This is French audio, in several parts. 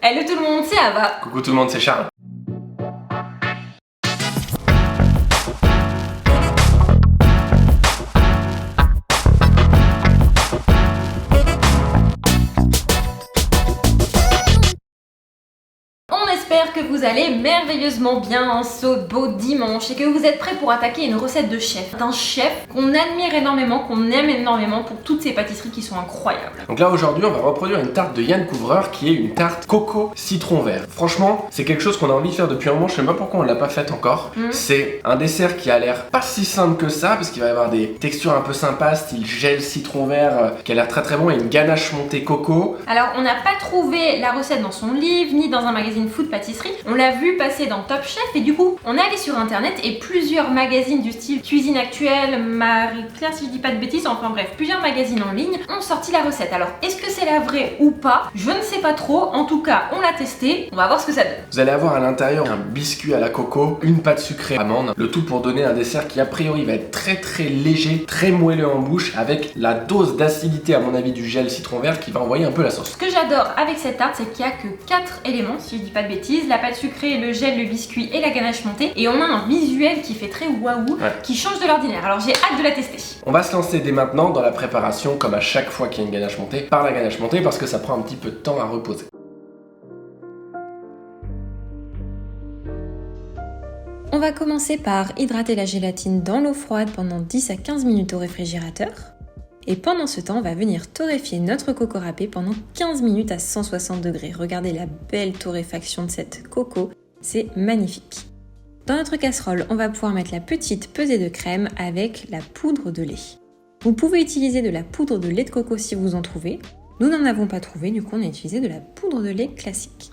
Hello tout le monde, c'est Ava. Coucou tout le monde, c'est Charles. J'espère que vous allez merveilleusement bien en ce beau dimanche et que vous êtes prêts pour attaquer une recette de chef. D'un chef qu'on admire énormément, qu'on aime énormément pour toutes ces pâtisseries qui sont incroyables. Donc là aujourd'hui on va reproduire une tarte de Yann Couvreur qui est une tarte coco citron vert. Franchement c'est quelque chose qu'on a envie de faire depuis un moment, je sais pas pourquoi on l'a pas faite encore. C'est un dessert qui a l'air pas si simple que ça parce qu'il va y avoir des textures un peu sympas style gel citron vert qui a l'air très très bon et une ganache montée coco. Alors on n'a pas trouvé la recette dans son livre ni dans un magazine food pâtisserie, on l'a vu passer dans Top Chef et du coup on est allé sur internet et plusieurs magazines du style Cuisine Actuelle, Marie-Claire si je dis pas de bêtises, enfin bref, plusieurs magazines en ligne ont sorti la recette. Alors est-ce que c'est la vraie ou pas? Je ne sais pas trop, en tout cas on l'a testé, on va voir ce que ça donne. Vous allez avoir à l'intérieur un biscuit à la coco, une pâte sucrée amande, le tout pour donner un dessert qui a priori va être très très léger, très moelleux en bouche avec la dose d'acidité à mon avis du gel citron vert qui va envoyer un peu la sauce. Ce que j'adore avec cette tarte c'est qu'il n'y a que 4 éléments si je dis pas de bêtises, la pâte sucrée, le gel, le biscuit et la ganache montée et on a un visuel qui fait très waouh, qui change de l'ordinaire, alors j'ai hâte de la tester. On va se lancer dès maintenant dans la préparation comme à chaque fois qu'il y a une ganache montée, par la ganache montée parce que ça prend un petit peu de temps à reposer. On va commencer par hydrater la gélatine dans l'eau froide pendant 10 à 15 minutes au réfrigérateur. Et pendant ce temps, on va venir torréfier notre coco râpé pendant 15 minutes à 160 degrés. Regardez la belle torréfaction de cette coco, c'est magnifique. Dans notre casserole, on va pouvoir mettre la petite pesée de crème avec la poudre de lait. Vous pouvez utiliser de la poudre de lait de coco si vous en trouvez. Nous n'en avons pas trouvé, du coup on a utilisé de la poudre de lait classique.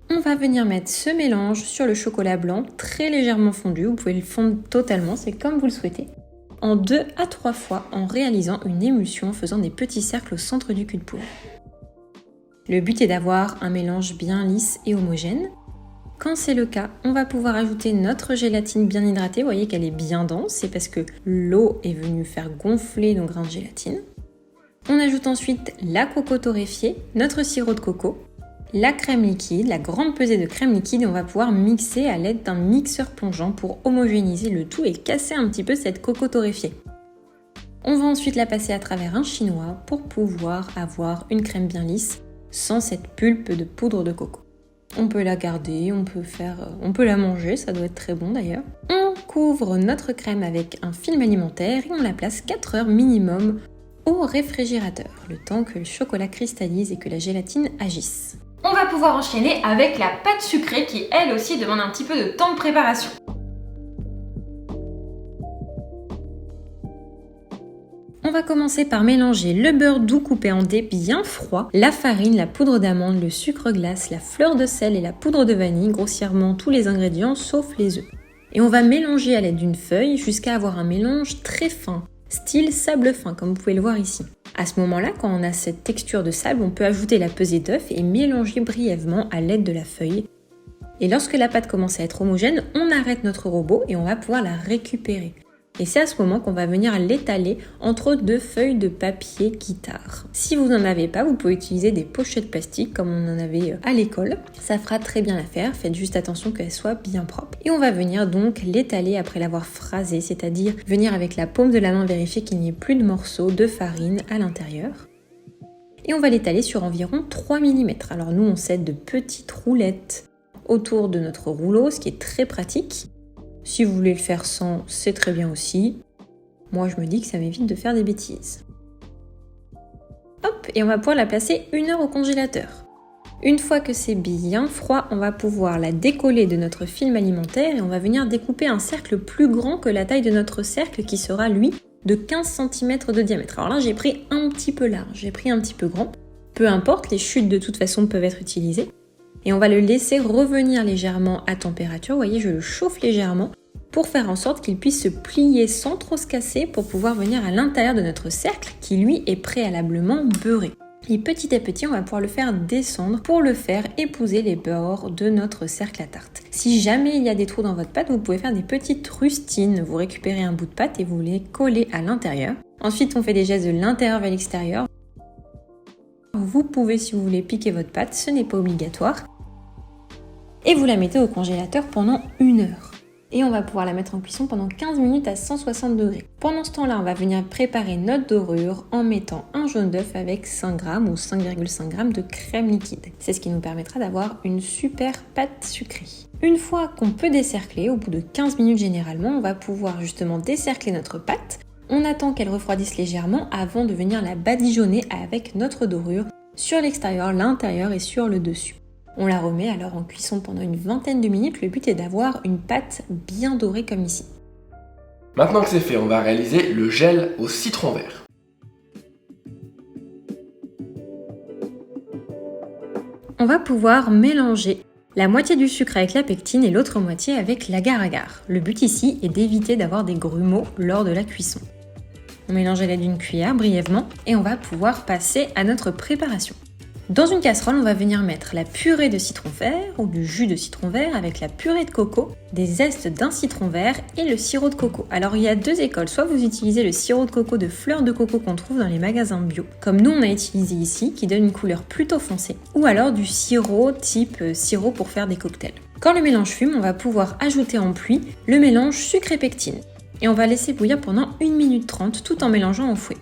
On va venir mettre ce mélange sur le chocolat blanc, très légèrement fondu. Vous pouvez le fondre totalement, c'est comme vous le souhaitez. En 2 à 3 fois en réalisant une émulsion en faisant des petits cercles au centre du cul de poule. Le but est d'avoir un mélange bien lisse et homogène. Quand c'est le cas, on va pouvoir ajouter notre gélatine bien hydratée. Vous voyez qu'elle est bien dense, c'est parce que l'eau est venue faire gonfler nos grains de gélatine. On ajoute ensuite la coco torréfiée, notre sirop de coco, la crème liquide, la grande pesée de crème liquide et on va pouvoir mixer à l'aide d'un mixeur plongeant pour homogénéiser le tout et casser un petit peu cette coco torréfiée. On va ensuite la passer à travers un chinois pour pouvoir avoir une crème bien lisse sans cette pulpe de poudre de coco. On peut la garder, on peut la manger, ça doit être très bon d'ailleurs. On couvre notre crème avec un film alimentaire et on la place 4 heures minimum au réfrigérateur, le temps que le chocolat cristallise et que la gélatine agisse. On va pouvoir enchaîner avec la pâte sucrée qui elle aussi demande un petit peu de temps de préparation. On va commencer par mélanger le beurre doux coupé en dés bien froid, la farine, la poudre d'amande, le sucre glace, la fleur de sel et la poudre de vanille, grossièrement tous les ingrédients sauf les œufs. Et on va mélanger à l'aide d'une feuille jusqu'à avoir un mélange très fin, style sable fin comme vous pouvez le voir ici. À ce moment-là, quand on a cette texture de sable, on peut ajouter la pesée d'œuf et mélanger brièvement à l'aide de la feuille. Et lorsque la pâte commence à être homogène, on arrête notre robot et on va pouvoir la récupérer. Et c'est à ce moment qu'on va venir l'étaler entre 2 feuilles de papier guitare. Si vous n'en avez pas, vous pouvez utiliser des pochettes plastique comme on en avait à l'école. Ça fera très bien l'affaire, faites juste attention qu'elle soit bien propre. Et on va venir donc l'étaler après l'avoir phrasé, c'est-à-dire venir avec la paume de la main vérifier qu'il n'y ait plus de morceaux de farine à l'intérieur. Et on va l'étaler sur environ 3 mm. Alors nous on set de petites roulettes autour de notre rouleau, ce qui est très pratique. Si vous voulez le faire sans, c'est très bien aussi. Moi, je me dis que ça m'évite de faire des bêtises. Hop, et on va pouvoir la placer 1 heure au congélateur. Une fois que c'est bien froid, on va pouvoir la décoller de notre film alimentaire et on va venir découper un cercle plus grand que la taille de notre cercle qui sera, lui, de 15 cm de diamètre. Alors là, j'ai pris un petit peu large, j'ai pris un petit peu grand. Peu importe, les chutes de toute façon peuvent être utilisées. Et on va le laisser revenir légèrement à température. Vous voyez, je le chauffe légèrement pour faire en sorte qu'il puisse se plier sans trop se casser pour pouvoir venir à l'intérieur de notre cercle qui lui est préalablement beurré. Et petit à petit, on va pouvoir le faire descendre pour le faire épouser les bords de notre cercle à tarte. Si jamais il y a des trous dans votre pâte, vous pouvez faire des petites rustines. Vous récupérez un bout de pâte et vous les collez à l'intérieur. Ensuite, on fait des gestes de l'intérieur vers l'extérieur. Vous pouvez, si vous voulez, piquer votre pâte, ce n'est pas obligatoire. Et vous la mettez au congélateur pendant 1 heure. Et on va pouvoir la mettre en cuisson pendant 15 minutes à 160 degrés. Pendant ce temps-là, on va venir préparer notre dorure en mettant un jaune d'œuf avec 5 g ou 5,5 g de crème liquide. C'est ce qui nous permettra d'avoir une super pâte sucrée. Une fois qu'on peut décercler, au bout de 15 minutes généralement, on va pouvoir justement décercler notre pâte. On attend qu'elle refroidisse légèrement avant de venir la badigeonner avec notre dorure sur l'extérieur, l'intérieur et sur le dessus. On la remet alors en cuisson pendant une vingtaine de minutes. Le but est d'avoir une pâte bien dorée comme ici. Maintenant que c'est fait, on va réaliser le gel au citron vert. On va pouvoir mélanger la moitié du sucre avec la pectine et l'autre moitié avec l'agar-agar. Le but ici est d'éviter d'avoir des grumeaux lors de la cuisson. On mélange à l'aide d'une cuillère brièvement et on va pouvoir passer à notre préparation. Dans une casserole, on va venir mettre la purée de citron vert ou du jus de citron vert avec la purée de coco, des zestes d'un citron vert et le sirop de coco. Alors il y a 2 écoles, soit vous utilisez le sirop de coco de fleurs de coco qu'on trouve dans les magasins bio, comme nous on a utilisé ici, qui donne une couleur plutôt foncée, ou alors du sirop type sirop pour faire des cocktails. Quand le mélange fume, on va pouvoir ajouter en pluie le mélange sucre et pectine. Et on va laisser bouillir pendant 1 minute 30 tout en mélangeant au fouet.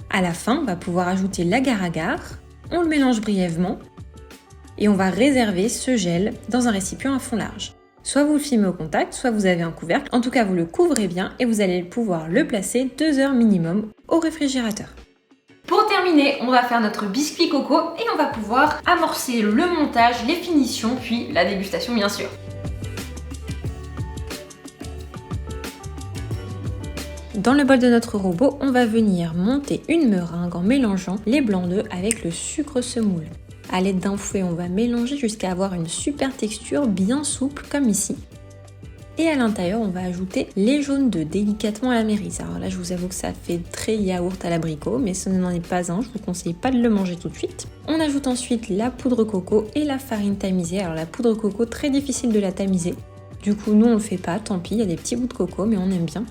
À la fin, on va pouvoir ajouter l'agar-agar. On le mélange brièvement et on va réserver ce gel dans un récipient à fond large. Soit vous le filmez au contact, soit vous avez un couvercle. En tout cas, vous le couvrez bien et vous allez pouvoir le placer 2 heures minimum au réfrigérateur. Pour terminer, on va faire notre biscuit coco et on va pouvoir amorcer le montage, les finitions, puis la dégustation bien sûr. Dans le bol de notre robot, on va venir monter une meringue en mélangeant les blancs d'œufs avec le sucre semoule. À l'aide d'un fouet, on va mélanger jusqu'à avoir une super texture bien souple comme ici. Et à l'intérieur, on va ajouter les jaunes d'œufs délicatement à la mairise. Alors là, je vous avoue que ça fait très yaourt à l'abricot, mais ce n'en est pas un, je vous conseille pas de le manger tout de suite. On ajoute ensuite la poudre coco et la farine tamisée. Alors la poudre coco, très difficile de la tamiser. Du coup, nous on le fait pas, tant pis, il y a des petits bouts de coco, mais on aime bien.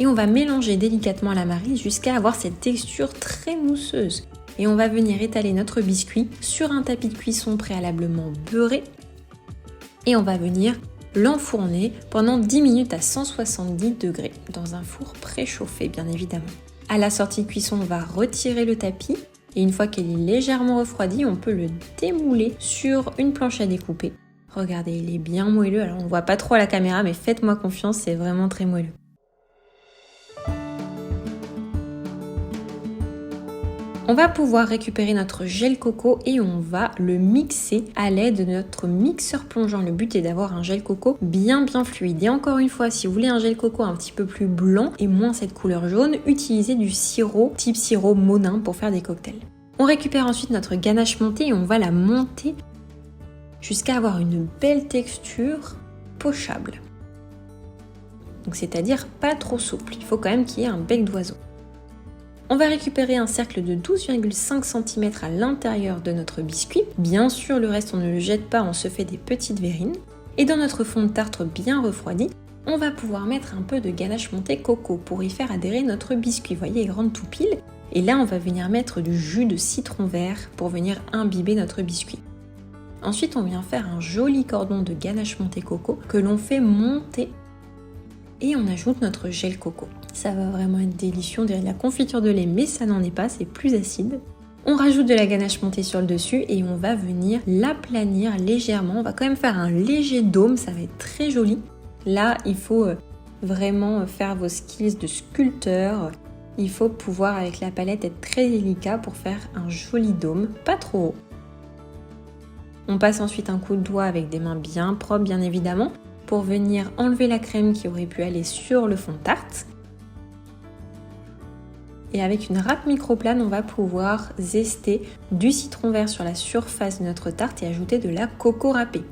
Et on va mélanger délicatement à la maryse jusqu'à avoir cette texture très mousseuse. Et on va venir étaler notre biscuit sur un tapis de cuisson préalablement beurré. Et on va venir l'enfourner pendant 10 minutes à 170 degrés, dans un four préchauffé bien évidemment. À la sortie de cuisson, on va retirer le tapis. Et une fois qu'il est légèrement refroidi, on peut le démouler sur une planche à découper. Regardez, il est bien moelleux. Alors on ne voit pas trop à la caméra, mais faites-moi confiance, c'est vraiment très moelleux. On va pouvoir récupérer notre gel coco et on va le mixer à l'aide de notre mixeur plongeant. Le but est d'avoir un gel coco bien fluide. Et encore une fois, si vous voulez un gel coco un petit peu plus blanc et moins cette couleur jaune, utilisez du sirop type sirop Monin pour faire des cocktails. On récupère ensuite notre ganache montée et on va la monter jusqu'à avoir une belle texture pochable. Donc c'est-à-dire pas trop souple, il faut quand même qu'il y ait un bec d'oiseau. On va récupérer un cercle de 12,5 cm à l'intérieur de notre biscuit. Bien sûr, le reste on ne le jette pas, on se fait des petites verrines. Et dans notre fond de tartre bien refroidi, on va pouvoir mettre un peu de ganache montée coco pour y faire adhérer notre biscuit. Vous voyez, il rentre tout pile. Et là, on va venir mettre du jus de citron vert pour venir imbiber notre biscuit. Ensuite, on vient faire un joli cordon de ganache montée coco que l'on fait monter. Et on ajoute notre gel coco. Ça va vraiment être délicieux, on dirait de la confiture de lait, mais ça n'en est pas, c'est plus acide. On rajoute de la ganache montée sur le dessus et on va venir l'aplanir légèrement. On va quand même faire un léger dôme, ça va être très joli. Là, il faut vraiment faire vos skills de sculpteur. Il faut pouvoir, avec la palette, être très délicat pour faire un joli dôme, pas trop haut. On passe ensuite un coup de doigt avec des mains bien propres, bien évidemment, pour venir enlever la crème qui aurait pu aller sur le fond de tarte. Et avec une râpe microplane, on va pouvoir zester du citron vert sur la surface de notre tarte et ajouter de la coco râpée.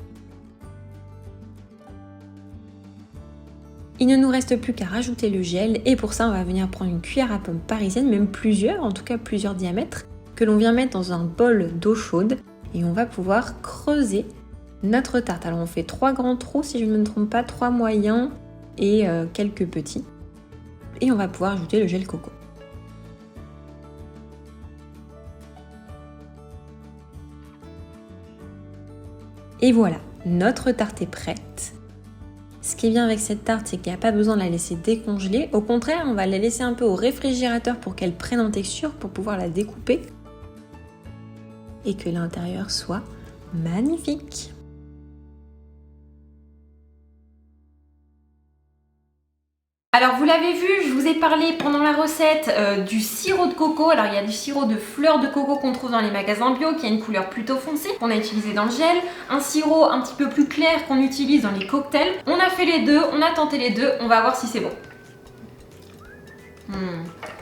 Il ne nous reste plus qu'à rajouter le gel et pour ça on va venir prendre une cuillère à pomme parisienne, même plusieurs, en tout cas plusieurs diamètres, que l'on vient mettre dans un bol d'eau chaude et on va pouvoir creuser notre tarte. Alors on fait 3 grands trous si je ne me trompe pas, 3 moyens et quelques petits. Et on va pouvoir ajouter le gel coco. Et voilà, notre tarte est prête. Ce qui est bien avec cette tarte, c'est qu'il n'y a pas besoin de la laisser décongeler. Au contraire, on va la laisser un peu au réfrigérateur pour qu'elle prenne en texture, pour pouvoir la découper. Et que l'intérieur soit magnifique. Alors vous l'avez vu, je vous ai parlé pendant la recette du sirop de coco. Alors il y a du sirop de fleurs de coco qu'on trouve dans les magasins bio qui a une couleur plutôt foncée, qu'on a utilisé dans le gel. Un sirop un petit peu plus clair qu'on utilise dans les cocktails. On a fait les deux, on a tenté les deux, on va voir si c'est bon.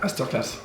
Masterclass.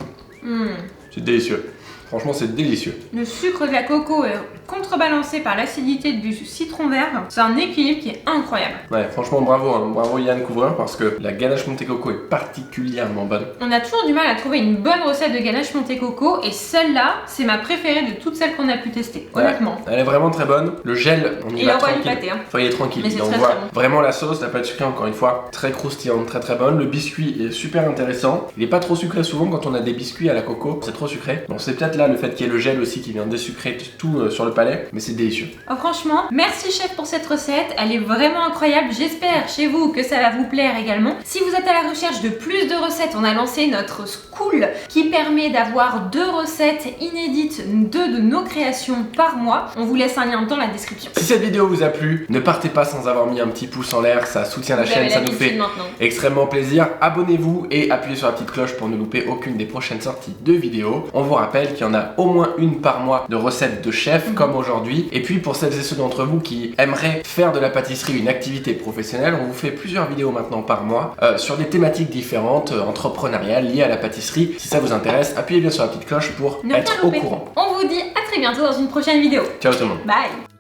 C'est délicieux. Franchement, c'est délicieux. Le sucre de la coco est contrebalancé par l'acidité du citron vert. C'est un équilibre qui est incroyable. Ouais, franchement, bravo, hein. Bravo Yann Couvreur, parce que la ganache Monte Coco est particulièrement bonne. On a toujours du mal à trouver une bonne recette de ganache Monte Coco et celle-là, c'est ma préférée de toutes celles qu'on a pu tester, honnêtement. Ouais, elle est vraiment très bonne. Le gel, on y va tranquille. Pâté, hein. Enfin, il est tranquille. Mais on très, voit très bon. vraiment la sauce, la pâte sucrée, encore une fois, très croustillante, très très bonne. Le biscuit est super intéressant. Il est pas trop sucré souvent quand on a des biscuits à la coco, c'est trop sucré. Donc c'est peut-être là le fait qu'il y ait le gel aussi qui vient désucrer tout sur le palais, mais c'est délicieux. Oh, franchement, merci chef pour cette recette, elle est vraiment incroyable. J'espère chez vous que ça va vous plaire également. Si vous êtes à la recherche de plus de recettes, on a lancé notre school qui permet d'avoir 2 recettes inédites, 2 de nos créations par mois. On vous laisse un lien dans la description. Si cette vidéo vous a plu, ne partez pas sans avoir mis un petit pouce en l'air, ça soutient la chaîne, ça nous fait extrêmement plaisir. Abonnez-vous et appuyez sur la petite cloche pour ne louper aucune des prochaines sorties de vidéos. On vous rappelle qu'il y en a au moins une par mois de recettes de chef comme aujourd'hui. Et puis pour celles et ceux d'entre vous qui aimeraient faire de la pâtisserie une activité professionnelle, on vous fait plusieurs vidéos maintenant par mois sur des thématiques différentes, entrepreneuriales, liées à la pâtisserie. Si ça vous intéresse, appuyez bien sur la petite cloche pour être au courant. On vous dit à très bientôt dans une prochaine vidéo. Ciao tout le monde. Bye.